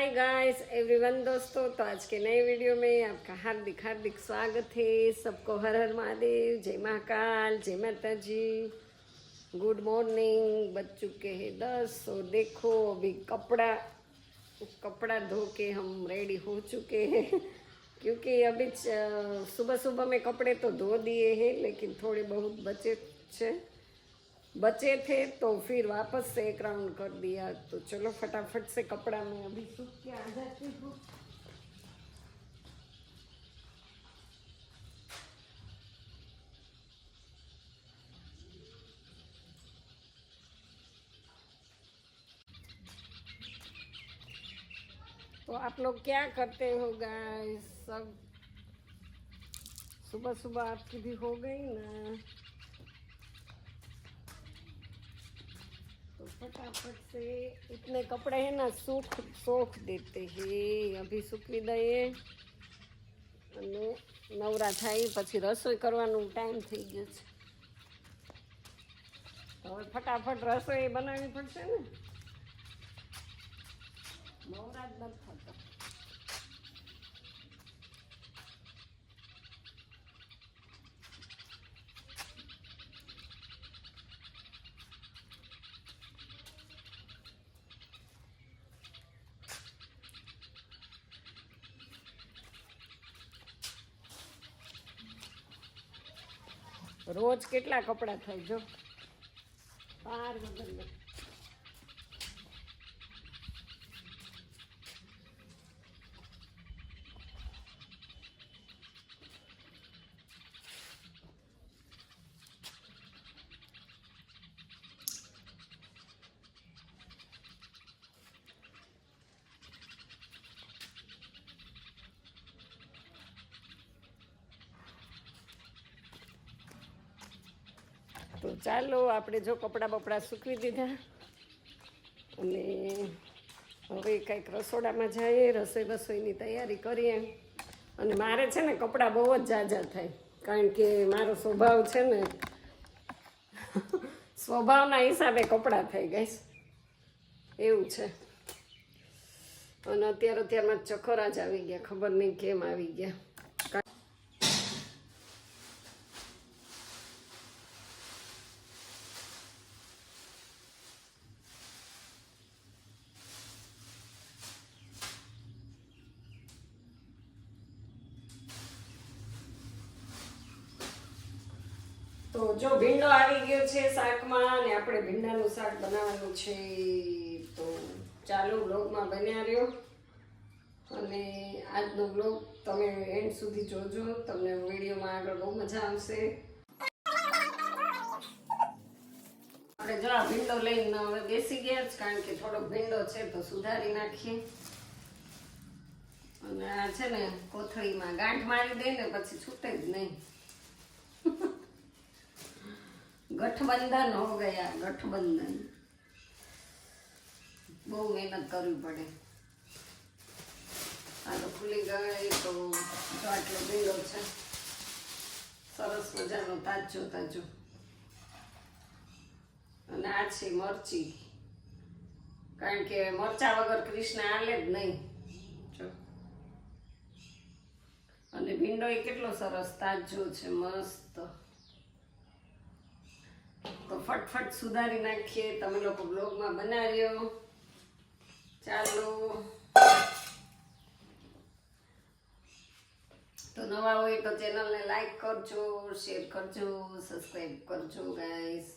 Hi guys everyone दोस्तों, तो आज के नए वीडियो में आपका हार्दिक हार्दिक स्वागत है। सबको हर हर महादेव, जय महाकाल, जय माता जी। Good morning. बज चुके हैं 10 और देखो अभी कपड़ा धो के हम रेडी हो चुके हैं क्योंकि अभी सुबह सुबह में कपड़े तो धो दिए हैं, लेकिन थोड़े बहुत बचे थे तो फिर वापस से एक राउंड कर दिया। तो चलो फटाफट से कपड़ा में अभी सूख के आ जाती हूँ। तो आप लोग क्या करते हो गाइस? सब सुबह सुबह आपकी भी हो गई ना? तो फटाफट से इतने कपड़े हैं ना सोख देते हैं। अभी सूकवी दઈએ અને નવરા થાય પછી રસોઈ કરવાનો ટાઈમ થઈ ગયો છે। હવે ફટાફટ રસોઈ બનાવવી પડશે ને, નવરા જ નથી થતા। રોજ કેટલા કપડાં થાય જો, પાર વગર। તો ચાલો આપણે જો કપડાં બપડા સૂકવી દીધા અને હવે કંઈક રસોડામાં જઈએ, રસોઈની તૈયારી કરીએ। અને મારે છે ને કપડાં બહુ જ ઝાઝા થાય, કારણ કે મારો સ્વભાવ છે ને સ્વભાવના હિસાબે કપડાં થઈ ગઈશ એવું છે। અને અત્યારમાં ચક્કર જ આવી ગયા, ખબર નહીં કેમ આવી ગયા। તો જો ભીંડો આવી ગયો છે શાકમાં, અને આપણે ભીંડાનું શાક બનાવવાનું છે। તો ચાલો વ્લોગમાં બન્યા રહ્યો અને આજનો વ્લોગ તમે એન્ડ સુધી જોજો, તમને વિડીયોમાં આગળ બહુ મજા આવશે। આપણે જો આ ભીંડો લઈને હવે બેસી ગયા જ, કારણ કે થોડોક ભીંડો છે તો સુધારી નાખીએ। અને આ છે ને કોથળીમાં ગાંઠ મારી દે ને પછી છૂટે જ નહીં। गठबंधन हो गया, गठबंधन। बहुत मेहनत करवी पड़े। आ तो खुली गई तो आटलो भींडो छे सरस मजानो ताजो ताजो। અને આ છે મરચી, કારણ કે મરચા વગર કૃષ્ણ આલે જ નહીં જો। અને ભીંડો એ કેટલો સરસ તાજો છે, મસ્ત। તો ફટફટ સુધારી નાખીએ, તમે લોકો બ્લોગમાં બનાવ્યો। ચાલો તો નવા હોય તો ચેનલને લાઈક કરજો, શેર કરજો, સબસ્ક્રાઈબ કરજો ગાઈસ,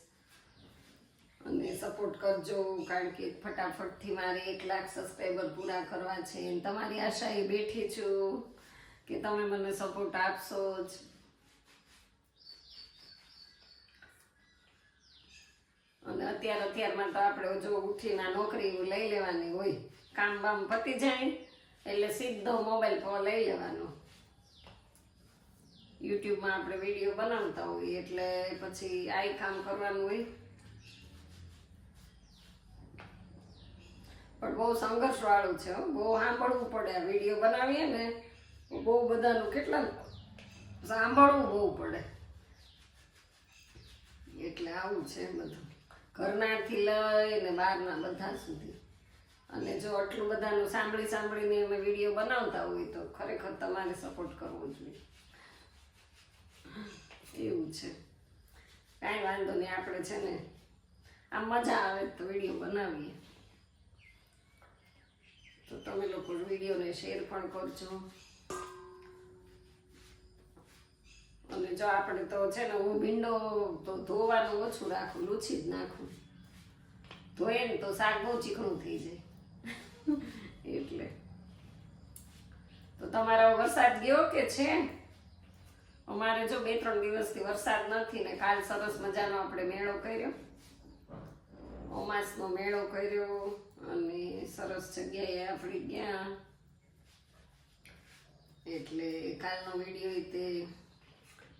અને સપોર્ટ કરજો, કારણ કે ફટાફટથી મારે 1 લાખ સબસ્ક્રાઈબર પૂરા કરવા છે। તમારી આશાએ બેઠી છું કે તમે મને સપોર્ટ આપશો જ। અને અત્યારમાં તો આપણે જો ઉઠીને નોકરી લઈ લેવાની હોય, કામ બામ પતી જાય એટલે સીધો મોબાઈલ પર લઈ લેવાનો। યુટ્યુબમાં આપણે વિડીયો બનાવતા હોઈએ એટલે પછી આઈ કામ કરવાનું હોય, પણ બહુ સંઘર્ષવાળું છે, બહુ સાંભળવું પડે। આ વિડીયો બનાવીએ ને બહુ બધાનું કેટલા સાંભળવું બહુ પડે, એટલે આવું છે બધું, ઘરનાથી લઈને બહારના બધા સુધી। અને જો આટલું બધાનું સાંભળીને અમે વિડીયો બનાવતા હોય તો ખરેખર તમારે સપોર્ટ કરવો જોઈએ. એવું છે. કાંઈ વાંધો નહીં, આપણે છે ને આમ મજા આવે તો વિડીયો બનાવીએ. તો તમે લોકો વિડીયોને શેર પણ કરજો. અને જો આપણે તો છે ને હું ભીંડો તો ધોવાનું ઓછું રાખું, લૂછી જ નાખું. ધોઈએ ને તો શાક બહુ ચીકણું થઈ જાય એટલે. તો તમારો વરસાદ ગયો કે છે? અમારે જો 2-3 દિવસથી વરસાદ નથી ને કાલ સરસ મજાનો આપણે મેળો કર્યો, અમાસનો મેળો કર્યો અને સરસ જગ્યાએ આપણે ગયા. એટલે કાલનો વિડીયો તે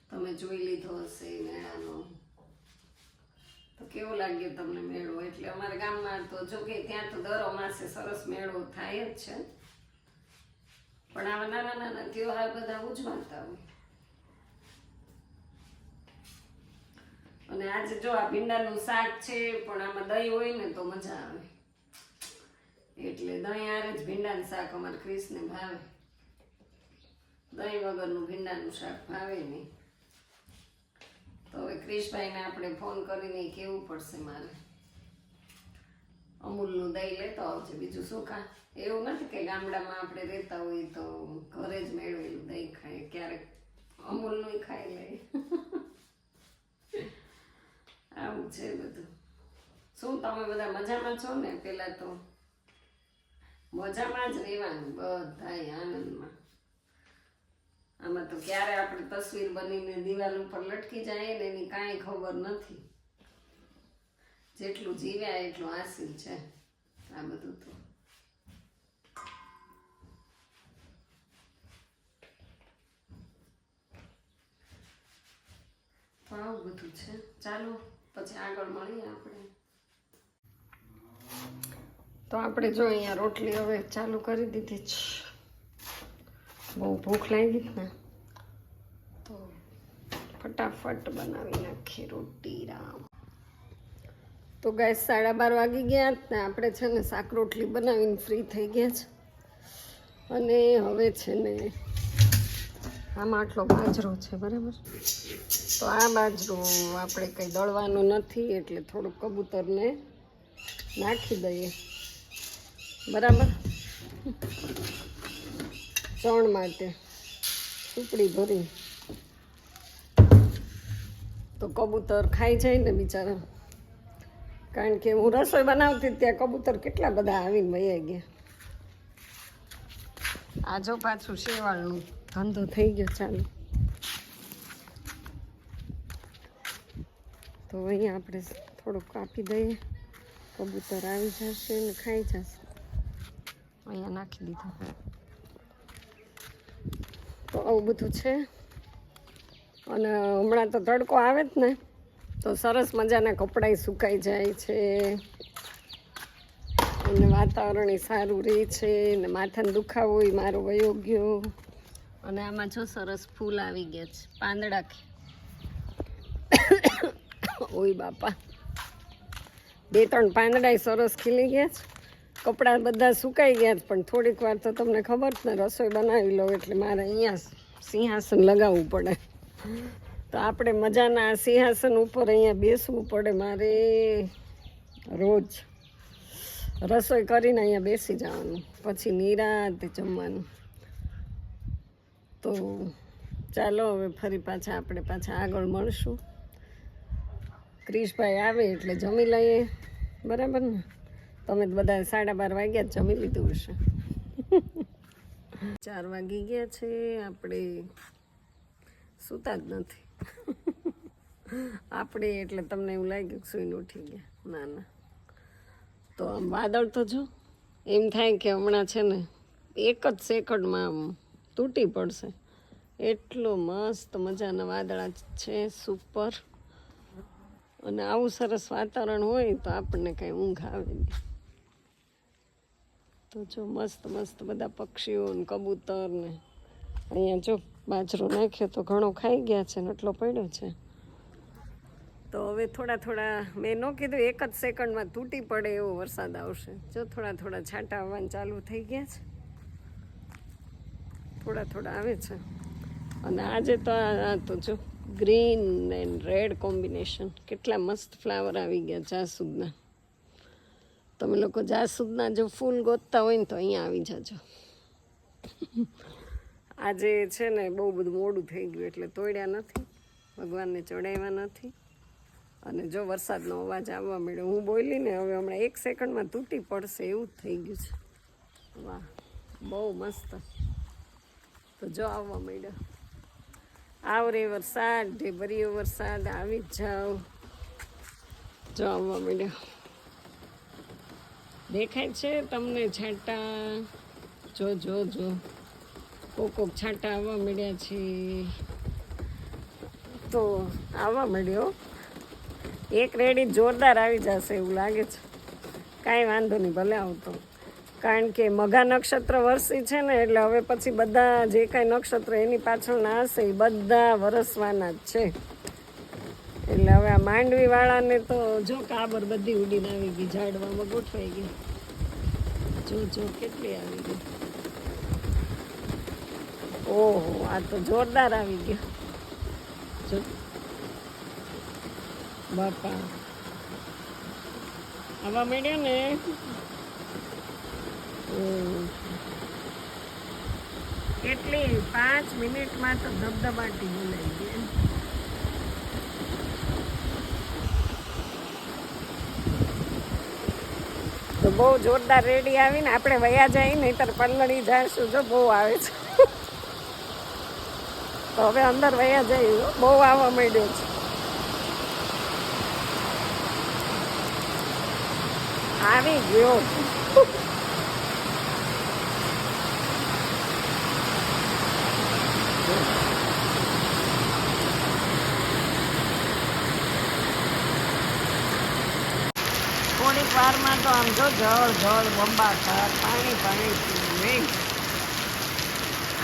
તમે જોઈ લીધો હશે મેળાનો. તો કેવો લાગ્યો તમને મેળો? એટલે અમારા ગામમાં તો જો કે ત્યાં તો દર અમાસે સરસ મેળો થાય જ છે, પણ આવા નાના નાના તહેવાર બધા ઉજવાતા હોય. અને આજે જો આ ભીંડાનું શાક છે, પણ આમાં દહીં હોય ને તો મજા આવે. એટલે દહીં આરે જ ભીંડાનું શાક અમારે ક્રિશને ભાવે. દહીં વગરનું ભીંડાનું શાક ભાવે નહીં. તો હવે ક્રિશભાઈને આપણે ફોન કરીને કહેવું પડશે મારે અમૂલનું દહીં લેતો આવજે. બીજું શું કા? એવું નથી કે ગામડામાં આપણે રહેતા હોઈએ તો ઘરે જ મેળવેલું દહીં ખાય, ક્યારેક અમૂલનું ખાઈ લે. આવું છે બધું. શું તમે બધા મજામાં છો ને? પેલા તો મજામાં જ રહેવાનું, બધાય આનંદમાં. આમાં તો ક્યારે આપણે તસવીર બનીને દિવાલ ઉપર લટકી જાય ને એની કાંઈ ખબર નથી. જેટલું જીવ્યા એટલું હાસિલ છે આ બધું. તો આવું બધું છે. ચાલો પછી આગળ મળીએ આપણે. તો આપણે જો અહીંયા રોટલી હવે ચાલુ કરી દીધી છે. બહુ ભૂખ લાગી ને તો ફટાફટ બનાવી નાખીએ રોટી. રામ. તો ગાઈસ 12:30 વાગી ગયા ને આપણે છે ને શાક રોટલી બનાવીને ફ્રી થઈ ગયા છે. અને હવે છે ને આમાં આટલો બાજરો છે, બરાબર? તો આ બાજરો આપણે કંઈ દળવાનું નથી, એટલે થોડુંક કબૂતરને નાખી દઈએ, બરાબર? ચણ માટે સુપડી ભરી તો કબૂતર ખાઈ જાય ને બિચારા. કારણ કે હું રસોઈ બનાવતી ત્યાં કબૂતર કેટલા બધા આવીને વયા ગયા. આ જો પાછું શેવાળનું ધંધો થઈ ગયો ચાલુ. તો અહીંયા આપણે થોડુંક કાપી દઈએ, કબૂતર આવી જશે ને ખાઈ જશે. અહીંયા નાખી દીધું. તો આવું બધું છે. અને હમણાં તો તડકો આવે જ ને તો સરસ મજાના કપડાં સુકાઈ જાય છે અને વાતાવરણ સારું રહે છે ને માથાનો દુખાવો હોય મારો વયો ગયો. અને આમાં જો સરસ ફૂલ આવી ગયા છે, પાંદડા. ઓય બાપા, 2-3 પાંદડા સરસ ખીલી ગયા છે. કપડાં બધા સુકાઈ ગયા છે, પણ થોડીક વાર તો તમને ખબર છે ને રસોઈ બનાવી લો એટલે મારે અહીંયા સિંહાસન લગાવવું પડે. તો આપણે મજાના સિંહાસન ઉપર અહીંયા બેસવું પડે મારે. રોજ રસોઈ કરીને અહીંયા બેસી જવાનું, પછી નિરાંતે જમવાનું. તો ચાલો હવે ફરી આપણે પાછા આગળ મળશું. ક્રિશભાઈ આવે એટલે જમી લઈએ, બરાબર ને? તમે બધા 12:30 વાગ્યા જમી લીધું હશે. 4 વાગી ગયા છે, આપણે સૂતા જ નથી. આપણે એટલે તમને એવું લાગ્યું કે સૂઈને ઉઠી ગયા. ના ના. તો આમ વાદળ તો જો એમ થાય કે હમણાં છે ને 1 જ સેકન્ડમાં આમ તૂટી પડશે. એટલો મસ્ત મજાના વાદળા છે, સુપર. અને આવું સરસ વાતાવરણ હોય તો આપણને કાંઈ ઊંઘ આવે નહીં. તો જો મસ્ત મસ્ત બધા પક્ષીઓ ને કબૂતર ને અહીંયા જો બાજરો નાખ્યો તો ઘણો ખાઈ ગયા છે ને એટલો પડ્યો છે. તો હવે થોડા થોડા મેં ન કીધું એક જ સેકન્ડમાં તૂટી પડે એવો વરસાદ આવશે. જો થોડા થોડા છાંટા આવવાનું ચાલુ થઈ ગયા છે, થોડા થોડા આવે છે. અને આજે તો આ તો જો ગ્રીન એન્ડ રેડ કોમ્બિનેશન, કેટલા મસ્ત ફ્લાવર આવી ગયા જાસૂદના. તમે લોકો જાસૂદના જો ફૂલ ગોતતા હોય ને તો અહીંયા આવી જાજો. આજે છે ને બહુ બધું મોડું થઈ ગયું એટલે તોડ્યા નથી, ભગવાનને ચડાવ્યા નથી. અને જો વરસાદનો અવાજ આવવા મળ્યો, હું બોલી ને હવે હમણાં એક સેકન્ડમાં તૂટી પડશે એવું જ થઈ ગયું છે. વાહ, બહુ મસ્ત. તો જો આવવા મળ્યો, આવ રે વરસાદ, ઢેબરીયો વરસાદ, આવી જ જાઓ. જો આવવા મળ્યો, દેખાય છે તમને છાંટા? જો જો જો કોક છાંટા આવવા મળ્યા છે. તો આવવા મળ્યો, એક રેડી જોરદાર આવી જશે એવું લાગે છે. કાંઈ વાંધો નહીં, ભલે આવતો. કારણ કે મઘા નક્ષત્ર વર્ષી છે ને, એટલે હવે પછી બધા જે કાંઈ નક્ષત્ર એની પાછળના હશે એ બધા વરસવાના જ છે. એટલે હવે આ માંડવીવાળાને તો જો કાબર બધી ઉડીને આવી ગઈ, ઝાડવામાં ગોઠવાઈ ગઈ. જો જો કેટલી આવી ગઈ. ઓહો, આ તો જોરદાર આવી ગયો. જો બાપા, આવા મળ્યા ને. કેટલી 5 મિનિટમાં તો ધબધબાટી બોલાઈ ગઈ. તો બહુ જોરદાર રેડી આવીને આપણે વયા જાય, નહીતર પલળી જઈશું. જો બહુ આવે છે. તો હવે અંદર વયા જાય, બહુ આવવા માંડ્યો છે. આવી ગયો. થોડીક વારમાં તો આમ જો જળ જળ બંબાકાર, પાણી પાણી.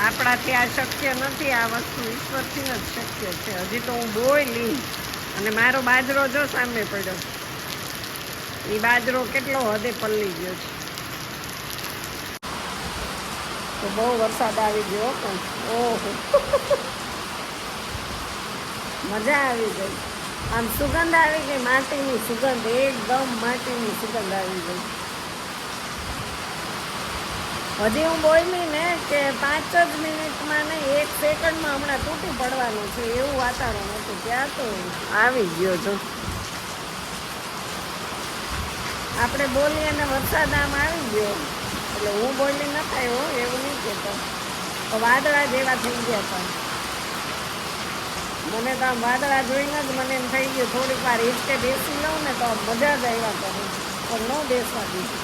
આપણાથી આ શક્ય નથી, આ વસ્તુ ઈશ્વરથી જ શક્ય છે. હજી તો હું બોલી અને મારો બાજરો જો સામે પડ્યો, એ બાજરો કેટલો હદે પલળી ગયો છે. તો બહુ વરસાદ આવી ગયો પણ ઓહો, મજા આવી ગઈ. આમ સુગંધ આવી ગઈ, માટીની સુગંધ, એકદમ માટીની સુગંધ આવી ગઈ. હજી હું બોલી ને કે 5 જ મિનિટમાં ને 1 સેકન્ડમાં હમણાં તૂટી પડવાનું છે એવું વાતાવરણ હતું, ત્યાં તો આવી ગયો છો. આપણે બોલીએ અને વરસાદ આમ આવી ગયો, એટલે હું બોલી ન થાય એવું નહીં કહેતો. તો વાદળા જેવા થઈ ગયા હતા. મને તો આમ વાદળા જોઈને જ મને એમ થઈ ગયું થોડીક વાર હિંચકે બેસી લઉં ને તો મજા જ આવ્યા કરે, પણ ન બેસવા દીધું.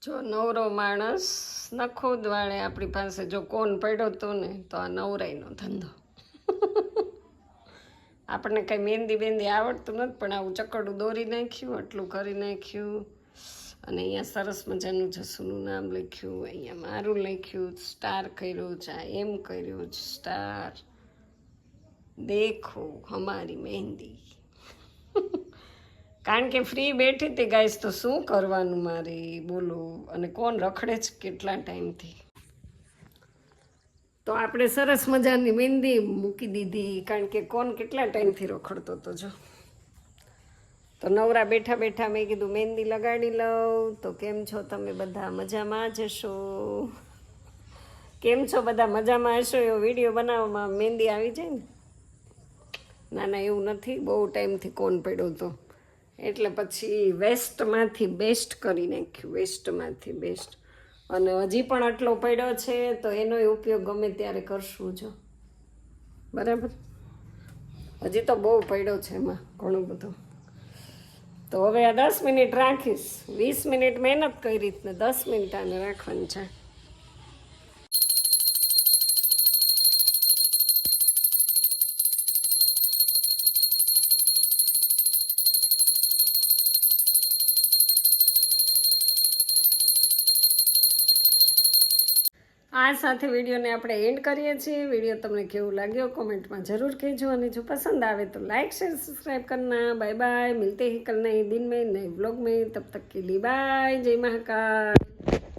જો નવરો માણસ નખોદ વાળે આપણી પાસે જો કોણ પડ્યો હતો ને, તો આ નવરાઈનો ધંધો. આપણને કંઈ મહેંદી બેંદી આવડતું નથી, પણ આવું ચકડું દોરી નાખ્યું, આટલું કરી નાખ્યું. અને અહીંયા સરસ મજાનું જસુનું નામ લખ્યું, અહીંયા મારું લખ્યું, સ્ટાર કર્યું છે, એમ કર્યું સ્ટાર. દેખો હમારી મહેંદી. કારણ કે ફ્રી બેઠી હતી ગાઈસ, તો શું કરવાનું મારે બોલો. અને કોણ રખડે છે કેટલા ટાઈમથી. તો આપણે સરસ મજાની મહેંદી મૂકી દીધી, કારણ કે કોણ કેટલા ટાઈમથી રખડતો હતો. જો તો નવરા બેઠા બેઠા મેં કીધું મહેંદી લગાડી લઉં. તો કેમ છો તમે બધા? મજામાં જ હશો? કેમ છો બધા? મજામાં હશો? એવો વિડીયો બનાવવામાં મહેંદી આવી જાય ને. ના ના એવું નથી, બહુ ટાઈમથી કોણ પડ્યો હતો, એટલે પછી વેસ્ટમાંથી બેસ્ટ કરી નાખ્યું, વેસ્ટમાંથી બેસ્ટ. અને હજી પણ આટલો પડ્યો છે તો એનો ઉપયોગ ગમે ત્યારે કરશું. જો બરાબર, હજી તો બહુ પડ્યો છે એમાં ઘણું બધું. તો હવે આ 10 મિનિટ રાખીશ. 20 મિનિટ મહેનત કરી ને 10 મિનિટ આને રાખવાની છે. આ સાથે વિડીયોને આપણે એન્ડ કરીએ છીએ. વિડીયો તમને કેવું લાગ્યો કોમેન્ટમાં જરૂર કહેજો, અને જો પસंद आवे तो लाइक शेयर सब्सक्राइब करना. बाय बाय, मिलते हैं कल नए दिन में नए व्लॉग में. तब तक के लिए बाय. जय महाकाल.